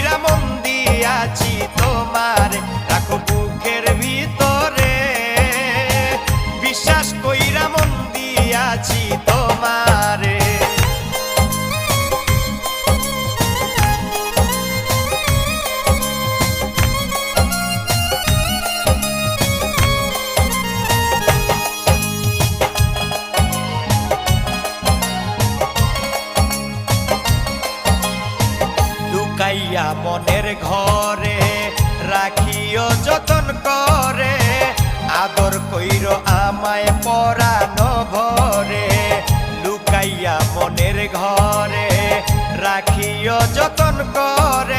কইরা মন দিয়াছি তোমার, রাখো বুকের ভিতরে। বিশ্বাস কইরা মন দিয়াছি তোমারে। লুকাইয়া মনের ঘরে রাখিও যতন করে, আদর কইরো আমায় পরানো ভরে। লুকাইয়া মনের ঘরে রাখিও যতন করে।